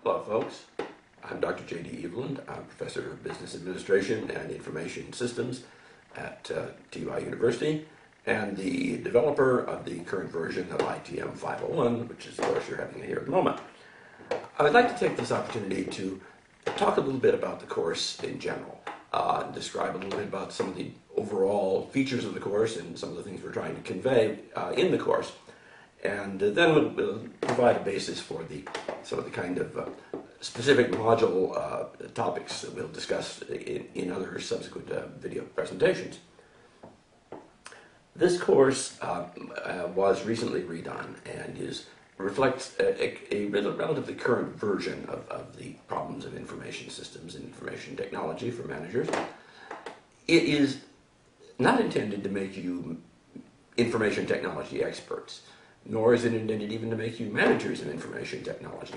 Hello folks, I'm Dr. J.D. Eveland. I'm Professor of Business Administration and Information Systems at TUI University and the developer of the current version of ITM501, which is the course you're having here at the moment. I would like to take this opportunity to talk a little bit about the course in general, describe a little bit about some of the overall features of the course and some of the things we're trying to convey in the course. And then we'll provide a basis for some of the kind of specific module topics that we'll discuss in other subsequent video presentations. This course was recently redone and reflects a relatively current version of the problems of information systems and information technology for managers. It is not intended to make you information technology experts, nor is it intended even to make you managers in information technology.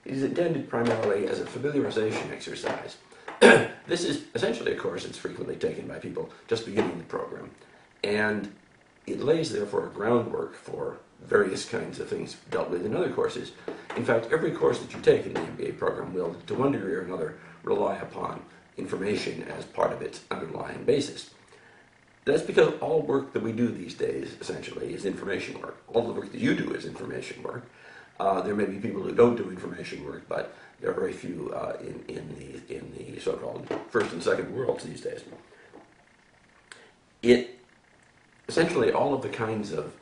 It is intended primarily as a familiarization exercise. This is essentially a course that's frequently taken by people just beginning the program, and it lays therefore a groundwork for various kinds of things dealt with in other courses. In fact, every course that you take in the MBA program will, to one degree or another, rely upon information as part of its underlying basis. That's because all work that we do these days, essentially, is information work. All the work that you do is information work. There may be people who don't do information work, but there are very few in the so-called first and second worlds these days. Essentially, all of the kinds of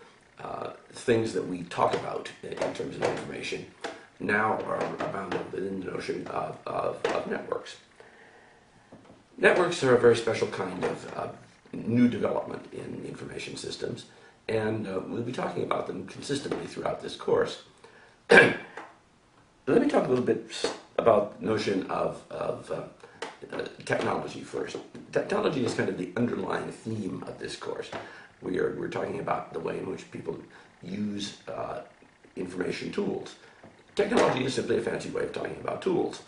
things that we talk about in terms of information now are bound up within the notion of networks. Networks are a very special kind of new development in information systems, and we'll be talking about them consistently throughout this course. Let me talk a little bit about the notion of technology first. Technology is kind of the underlying theme of this course. We're talking about the way in which people use information tools. Technology is simply a fancy way of talking about tools.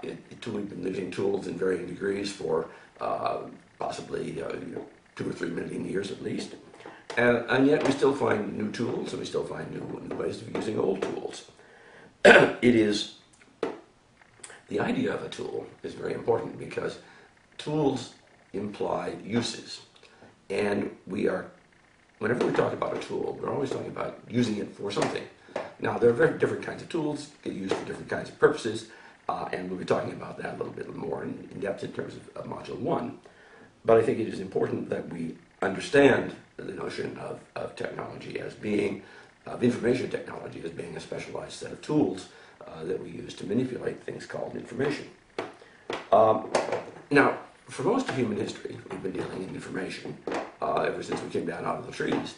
We've been using tools in varying degrees for possibly 2 or 3 million years at least. And yet we still find new tools, and we still find new ways of using old tools. The idea of a tool is very important because tools imply uses. And whenever we talk about a tool, we're always talking about using it for something. Now, there are very different kinds of tools that get used for different kinds of purposes, and we'll be talking about that a little bit more in depth in terms of Module 1. But I think it is important that we understand the notion of technology as being, of information technology as being a specialized set of tools that we use to manipulate things called information. Now, for most of human history, we've been dealing in information ever since we came down out of the trees.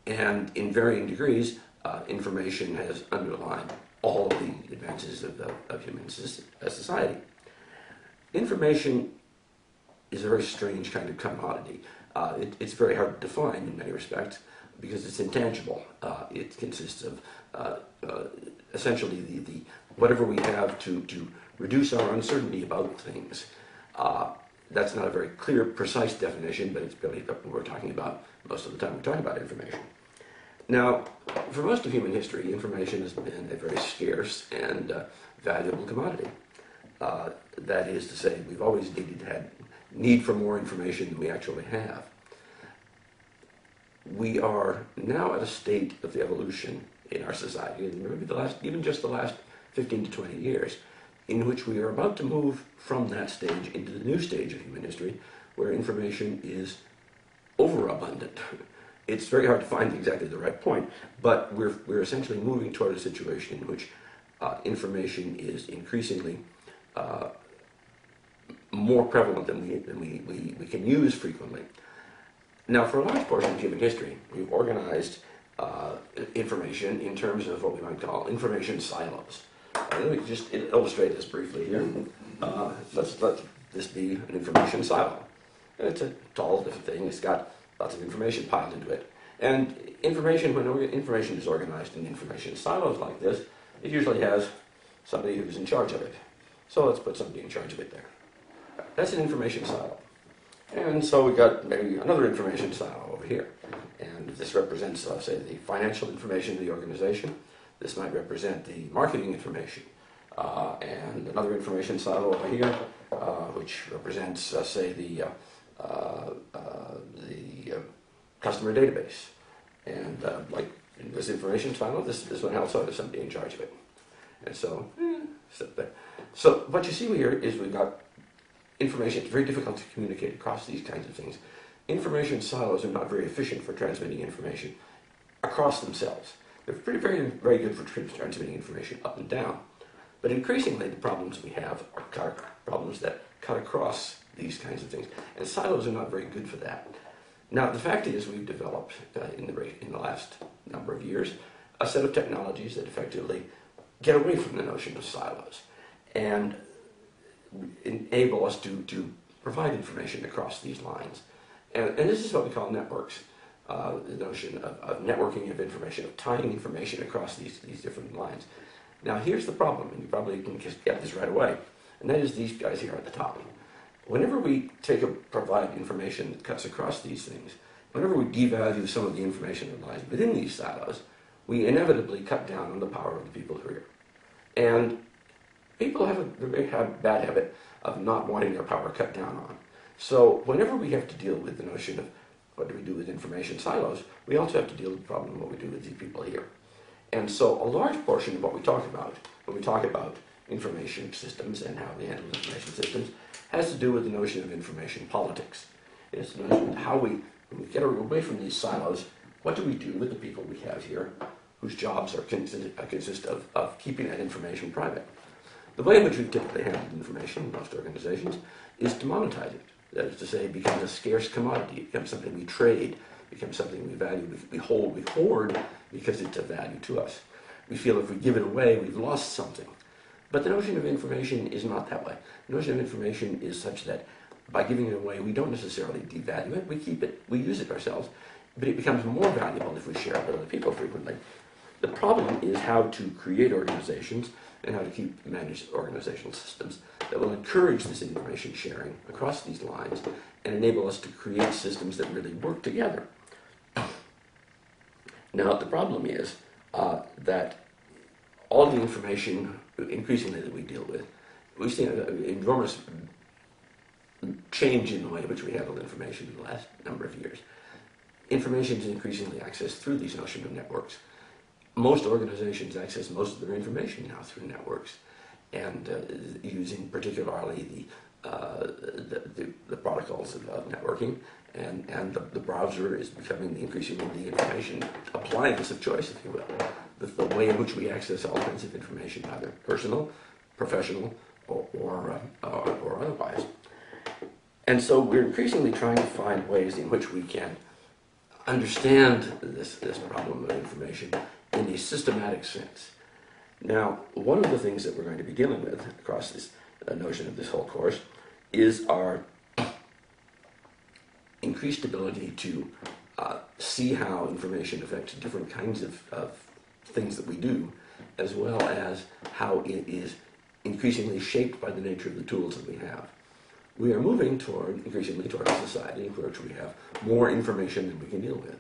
And in varying degrees, information has underlined all of the advances of human society. Information is a very strange kind of commodity. It's very hard to define in many respects because it's intangible. It consists of essentially whatever we have to reduce our uncertainty about things. That's not a very clear, precise definition, but it's really what we're talking about most of the time we're talking about information. Now, for most of human history, information has been a very scarce and valuable commodity. That is to say, we've always had need for more information than we actually have. We are now at a state of evolution in our society, and maybe even just the last 15 to 20 years, in which we are about to move from that stage into the new stage of human history, where information is overabundant. It's very hard to find exactly the right point, but we're essentially moving toward a situation in which information is increasingly more prevalent than we can use frequently. Now, for a large portion of human history, we've organized information in terms of what we might call information silos. Let me just illustrate this briefly here. Let's let this be an information silo. It's a tall, different thing. It's got lots of information piled into it. And when information is organized in information silos like this, it usually has somebody who's in charge of it. So let's put somebody in charge of it there. That's an information silo. And so we got maybe another information silo over here. And this represents, say, the financial information of the organization. This might represent the marketing information. and another information silo over here, which represents, say, the customer database. And like in this information silo, this one also has somebody in charge of it. And so, so what you see here is we've got information. It's very difficult to communicate across these kinds of things. Information silos are not very efficient for transmitting information across themselves. They're very good for transmitting information up and down. But increasingly, the problems we have are problems that cut across these kinds of things. And silos are not very good for that. Now, the fact is we've developed, in the last number of years, a set of technologies that effectively get away from the notion of silos and enable us to provide information across these lines. And this is what we call networks, the notion of networking of information, of tying information across these different lines. Now here's the problem, and you probably can just get this right away, and that is these guys here at the top. Whenever we provide information that cuts across these things, whenever we devalue some of the information that lies within these silos, we inevitably cut down on the power of the people who are here. And people have a bad habit of not wanting their power cut down on. So whenever we have to deal with the notion of what do we do with information silos, we also have to deal with the problem of what we do with these people here. And so a large portion of what we talk about when we talk about information systems and how we handle information systems has to do with the notion of information politics. It's the notion of how when we get away from these silos, what do we do with the people we have here whose jobs consist of keeping that information private? The way in which we typically handle information in most organizations is to monetize it. That is to say, it becomes a scarce commodity. It becomes something we trade. It becomes something we value. We hoard because it's of value to us. We feel if we give it away, we've lost something. But the notion of information is not that way. The notion of information is such that by giving it away, we don't necessarily devalue it. We keep it. We use it ourselves. But it becomes more valuable if we share it with other people frequently. The problem is how to create organizations and how to manage organizational systems that will encourage this information sharing across these lines and enable us to create systems that really work together. Now, the problem is that all the information, increasingly, that we deal with, we've seen an enormous change in the way in which we handle information in the last number of years. Information is increasingly accessed through these notion of networks. Most organizations access most of their information now through networks, and using particularly the protocols of networking, and the browser is becoming increasingly the information appliance of choice, if you will. The way in which we access all kinds of information, either personal, professional, or otherwise. And so we're increasingly trying to find ways in which we can understand this problem of information in a systematic sense. Now, one of the things that we're going to be dealing with across this notion of this whole course is our increased ability to see how information affects different kinds of things that we do, as well as how it is increasingly shaped by the nature of the tools that we have. We are moving increasingly toward a society in which we have more information than we can deal with.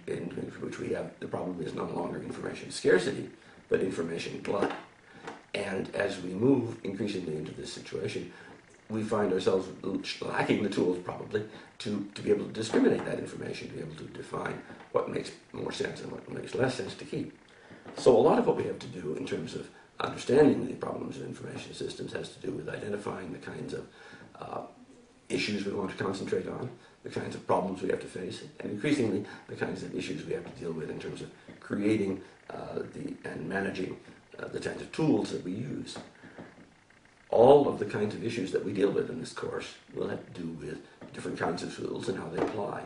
In which we have, the problem is no longer information scarcity, but information glut. And as we move increasingly into this situation, we find ourselves lacking the tools, probably, to be able to discriminate that information, to be able to define what makes more sense and what makes less sense to keep. So a lot of what we have to do in terms of understanding the problems of information systems has to do with identifying the kinds of issues we want to concentrate on, the kinds of problems we have to face, and increasingly the kinds of issues we have to deal with in terms of creating and managing the kinds of tools that we use. All of the kinds of issues that we deal with in this course will have to do with different kinds of tools and how they apply.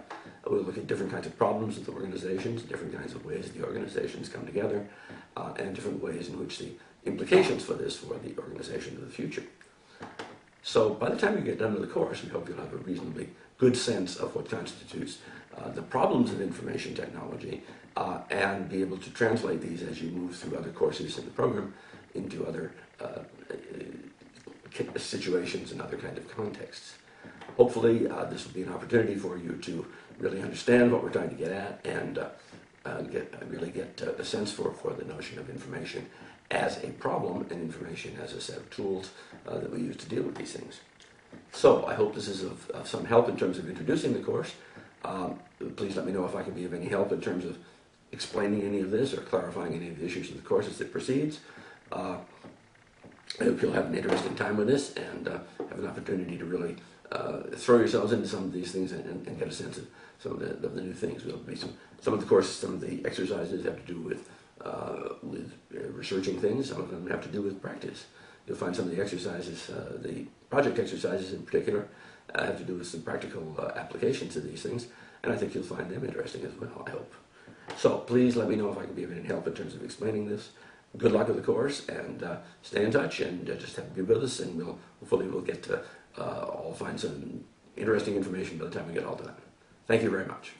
We'll look at different kinds of problems with organizations, different kinds of ways the organizations come together, and different ways in which the implications for this for the organization of the future. So by the time you get done with the course, we hope you'll have a reasonably good sense of what constitutes the problems of information technology and be able to translate these as you move through other courses in the program into other situations and other kind of contexts. Hopefully this will be an opportunity for you to really understand what we're trying to get at and really get a sense for the notion of information as a problem and information as a set of tools that we use to deal with these things. So I hope this is of some help in terms of introducing the course. Please let me know if I can be of any help in terms of explaining any of this or clarifying any of the issues of the course as it proceeds. I hope you'll have an interesting time with this and have an opportunity to really throw yourselves into some of these things and get a sense of some of the new things. There'll be some of the courses, some of the exercises have to do with researching things. Some of them have to do with practice. You'll find some of the exercises, the project exercises in particular, have to do with some practical applications of these things, and I think you'll find them interesting as well, I hope. So please let me know if I can be of any help in terms of explaining this. Good luck with the course, and stay in touch, and just have a good with us, and hopefully we'll get to all find some interesting information by the time we get all done. Thank you very much.